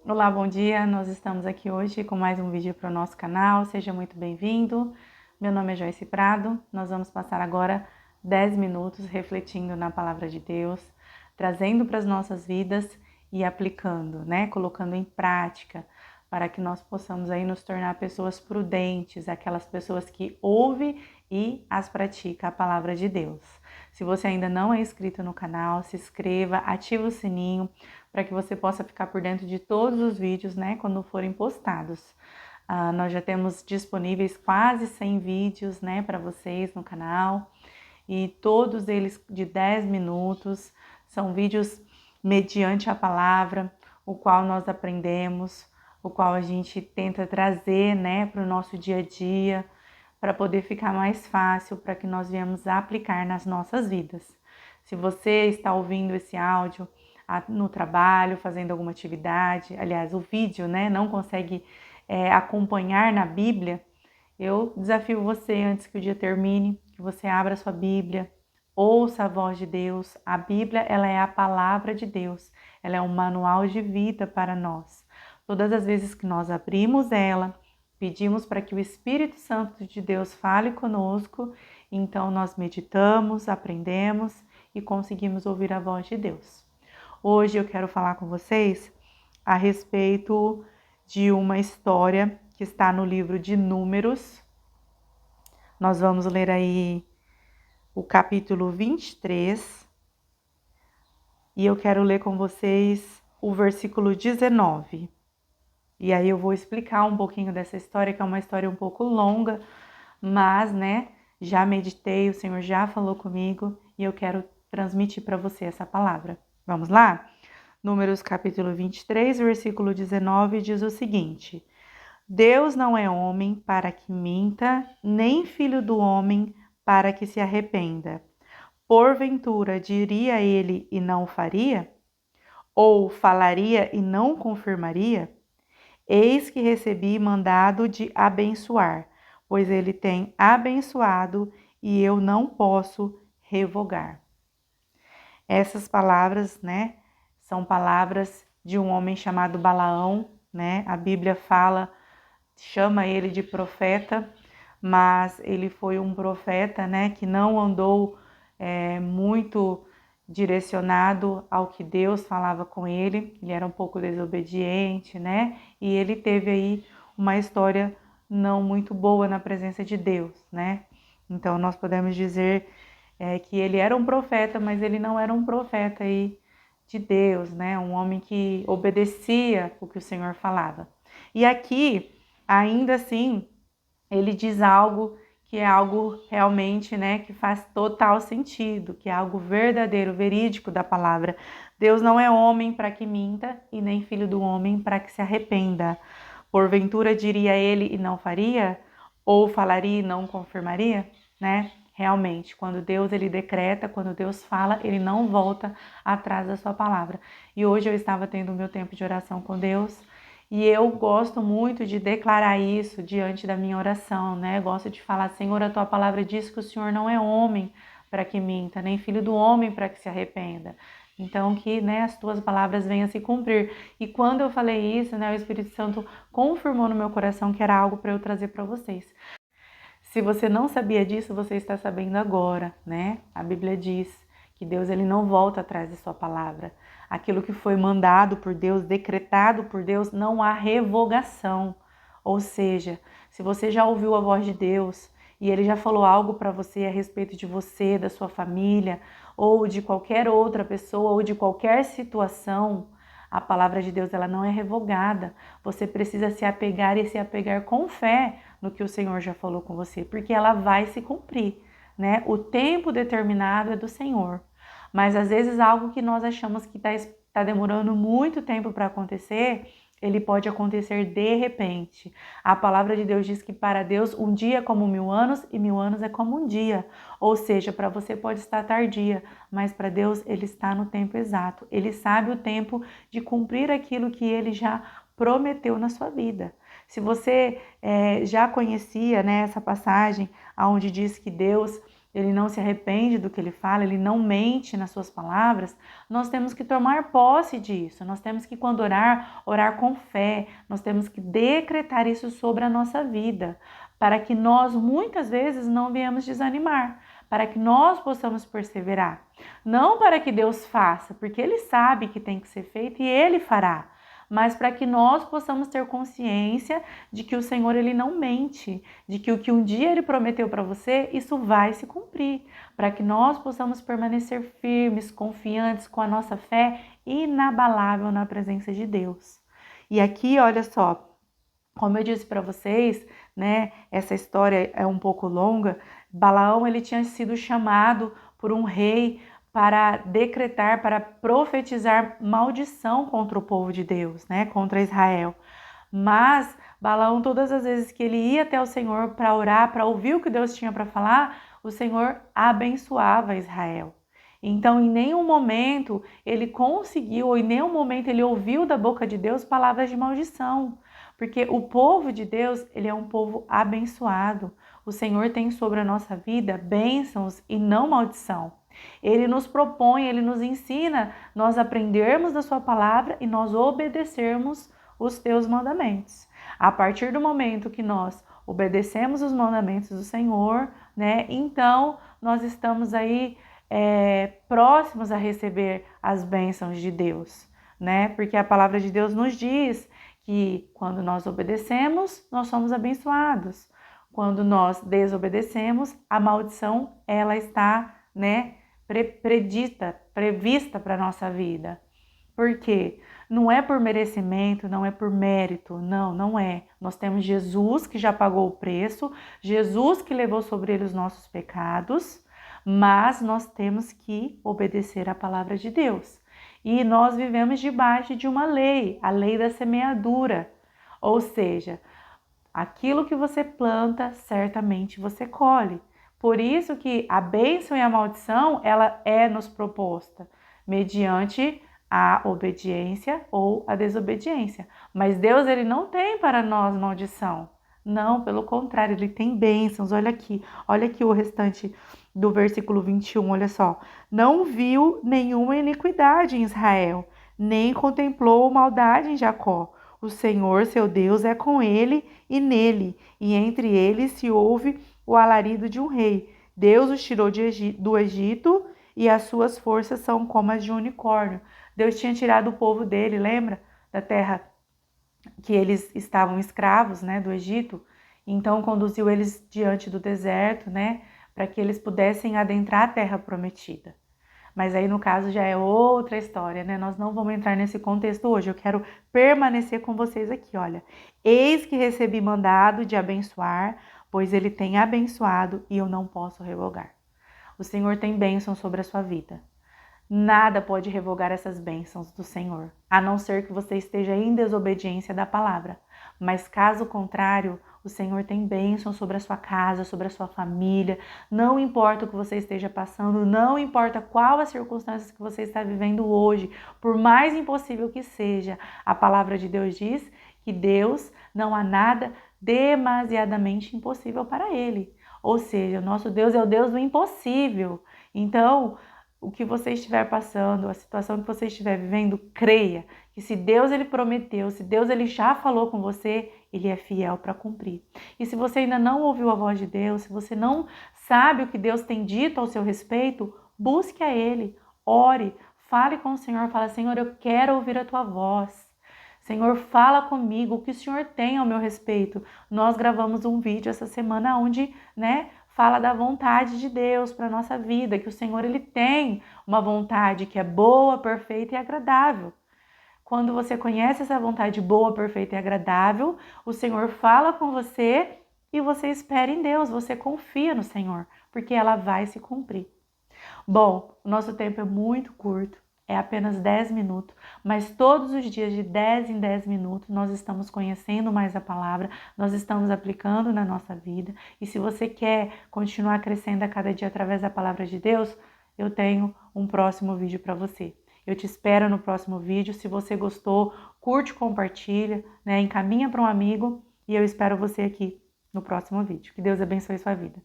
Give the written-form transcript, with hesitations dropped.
Olá, bom dia. Nós estamos aqui hoje com mais um vídeo para o nosso canal. Seja muito bem-vindo. Meu nome é Joyce Prado. Nós vamos passar agora 10 minutos refletindo na palavra de Deus, trazendo para as nossas vidas e aplicando, né? Colocando em prática, para que nós possamos aí nos tornar pessoas prudentes, aquelas pessoas que ouvem e as pratica a palavra de Deus. Se você ainda não é inscrito no canal, se inscreva, ative o sininho para que você possa ficar por dentro de todos os vídeos, né, quando forem postados. Nós já temos disponíveis quase 100 vídeos, né, para vocês no canal, e todos eles de 10 minutos, são vídeos mediante a palavra, o qual nós aprendemos, o qual a gente tenta trazer, né, para o nosso dia a dia, para poder ficar mais fácil, para que nós venhamos aplicar nas nossas vidas. Se você está ouvindo esse áudio no trabalho, fazendo alguma atividade, aliás, o vídeo, né, não consegue acompanhar na Bíblia, eu desafio você, antes que o dia termine, que você abra sua Bíblia, ouça a voz de Deus. A Bíblia, ela é a palavra de Deus, ela é um manual de vida para nós. Todas as vezes que nós abrimos ela, pedimos para que o Espírito Santo de Deus fale conosco, então nós meditamos, aprendemos e conseguimos ouvir a voz de Deus. Hoje eu quero falar com vocês a respeito de uma história que está no livro de Números. Nós vamos ler aí o capítulo 23 e eu quero ler com vocês o versículo 19. E aí eu vou explicar um pouquinho dessa história, que é uma história um pouco longa, mas, né, já meditei, o Senhor já falou comigo e eu quero transmitir para você essa palavra. Vamos lá? Números capítulo 23, versículo 19 diz o seguinte: Deus não é homem para que minta, nem filho do homem para que se arrependa. Porventura diria ele e não faria? Ou falaria e não confirmaria? Eis que recebi mandado de abençoar, pois ele tem abençoado e eu não posso revogar. Essas palavras, né, são palavras de um homem chamado Balaão, né? A Bíblia chama ele de profeta, mas ele foi um profeta, né, que não andou muito direcionado ao que Deus falava com ele. Ele era um pouco desobediente, né? E ele teve aí uma história não muito boa na presença de Deus, né? Então nós podemos dizer que ele era um profeta, mas ele não era um profeta aí de Deus, né? Um homem que obedecia o que o Senhor falava. E aqui, ainda assim, ele diz algo que é algo realmente, né, que faz total sentido, que é algo verdadeiro, verídico da palavra. Deus não é homem para que minta e nem filho do homem para que se arrependa. Porventura diria ele e não faria? Ou falaria e não confirmaria? Né? Realmente, quando Deus ele decreta, quando Deus fala, ele não volta atrás da sua palavra. E hoje eu estava tendo o meu tempo de oração com Deus, e eu gosto muito de declarar isso diante da minha oração, né? Gosto de falar: Senhor, a tua palavra diz que o Senhor não é homem para que minta, nem filho do homem para que se arrependa. Então, que, né, as tuas palavras venham se cumprir. E quando eu falei isso, né, o Espírito Santo confirmou no meu coração que era algo para eu trazer para vocês. Se você não sabia disso, você está sabendo agora, né? A Bíblia diz que Deus ele não volta atrás de sua palavra. Aquilo que foi mandado por Deus, decretado por Deus, não há revogação. Ou seja, se você já ouviu a voz de Deus e ele já falou algo para você a respeito de você, da sua família, ou de qualquer outra pessoa, ou de qualquer situação, a palavra de Deus ela não é revogada. Você precisa se apegar e se apegar com fé no que o Senhor já falou com você, porque ela vai se cumprir, né? O tempo determinado é do Senhor. Mas às vezes algo que nós achamos que está demorando muito tempo para acontecer, ele pode acontecer de repente. A palavra de Deus diz que para Deus um dia é como 1000 anos e 1000 anos é como um dia. Ou seja, para você pode estar tardia, mas para Deus ele está no tempo exato. Ele sabe o tempo de cumprir aquilo que ele já prometeu na sua vida. Se você já conhecia, né, essa passagem onde diz que Deus ele não se arrepende do que ele fala, ele não mente nas suas palavras, nós temos que tomar posse disso, nós temos que, quando orar, orar com fé, nós temos que decretar isso sobre a nossa vida, para que nós muitas vezes não venhamos desanimar, para que nós possamos perseverar. Não para que Deus faça, porque Ele sabe que tem que ser feito e Ele fará, mas para que nós possamos ter consciência de que o Senhor Ele não mente, de que o que um dia Ele prometeu para você, isso vai se cumprir, para que nós possamos permanecer firmes, confiantes, com a nossa fé inabalável na presença de Deus. E aqui, olha só, como eu disse para vocês, né, essa história é um pouco longa. Balaão, ele tinha sido chamado por um rei para decretar, para profetizar maldição contra o povo de Deus, né, contra Israel. Mas Balaão, todas as vezes que ele ia até o Senhor para orar, para ouvir o que Deus tinha para falar, o Senhor abençoava Israel. Então, em nenhum momento ele conseguiu, ou em nenhum momento ele ouviu da boca de Deus palavras de maldição. Porque o povo de Deus, ele é um povo abençoado. O Senhor tem sobre a nossa vida bênçãos e não maldição. Ele nos propõe, ele nos ensina nós aprendermos da sua palavra e nós obedecermos os teus mandamentos. A partir do momento que nós obedecemos os mandamentos do Senhor, né? Então nós estamos aí próximos a receber as bênçãos de Deus, né? Porque a palavra de Deus nos diz que quando nós obedecemos, nós somos abençoados. Quando nós desobedecemos, a maldição ela está, né, prevista para a nossa vida. Por quê? Não é por merecimento, não é por mérito, não é. Nós temos Jesus que já pagou o preço, Jesus que levou sobre ele os nossos pecados, mas nós temos que obedecer à palavra de Deus. E nós vivemos debaixo de uma lei, a lei da semeadura. Ou seja, aquilo que você planta, certamente você colhe. Por isso que a bênção e a maldição, ela é nos proposta mediante a obediência ou a desobediência. Mas Deus, ele não tem para nós maldição. Não, pelo contrário, ele tem bênçãos. Olha aqui o restante do versículo 21, olha só. Não viu nenhuma iniquidade em Israel, nem contemplou maldade em Jacó. O Senhor, seu Deus, é com ele e nele, e entre eles se ouve o alarido de um rei. Deus os tirou do Egito e as suas forças são como as de um unicórnio. Deus tinha tirado o povo dele, lembra? Da terra que eles estavam escravos, né, do Egito. Então conduziu eles diante do deserto, né, para que eles pudessem adentrar a terra prometida. Mas aí no caso já é outra história, né? Nós não vamos entrar nesse contexto hoje. Eu quero permanecer com vocês aqui, olha. Eis que recebi mandado de abençoar, pois ele tem abençoado e eu não posso revogar. O Senhor tem bênção sobre a sua vida. Nada pode revogar essas bênçãos do Senhor, a não ser que você esteja em desobediência da palavra. Mas caso contrário, o Senhor tem bênção sobre a sua casa, sobre a sua família. Não importa o que você esteja passando, não importa qual as circunstâncias que você está vivendo hoje, por mais impossível que seja, a palavra de Deus diz que Deus não há nada demasiadamente impossível para Ele. Ou seja, o nosso Deus é o Deus do impossível. Então, o que você estiver passando, a situação que você estiver vivendo, creia que se Deus ele prometeu, se Deus ele já falou com você, ele é fiel para cumprir. E se você ainda não ouviu a voz de Deus, se você não sabe o que Deus tem dito ao seu respeito, busque a Ele, ore, fale com o Senhor, fala: Senhor, eu quero ouvir a tua voz. Senhor, fala comigo, o que o Senhor tem ao meu respeito. Nós gravamos um vídeo essa semana onde, né, fala da vontade de Deus para a nossa vida, que o Senhor ele tem uma vontade que é boa, perfeita e agradável. Quando você conhece essa vontade boa, perfeita e agradável, o Senhor fala com você e você espera em Deus, você confia no Senhor, porque ela vai se cumprir. Bom, o nosso tempo é muito curto, é apenas 10 minutos, mas todos os dias de 10 em 10 minutos nós estamos conhecendo mais a palavra, nós estamos aplicando na nossa vida. E se você quer continuar crescendo a cada dia através da palavra de Deus, eu tenho um próximo vídeo para você. Eu te espero no próximo vídeo. Se você gostou, curte, compartilha, né? Encaminha para um amigo e eu espero você aqui no próximo vídeo. Que Deus abençoe sua vida.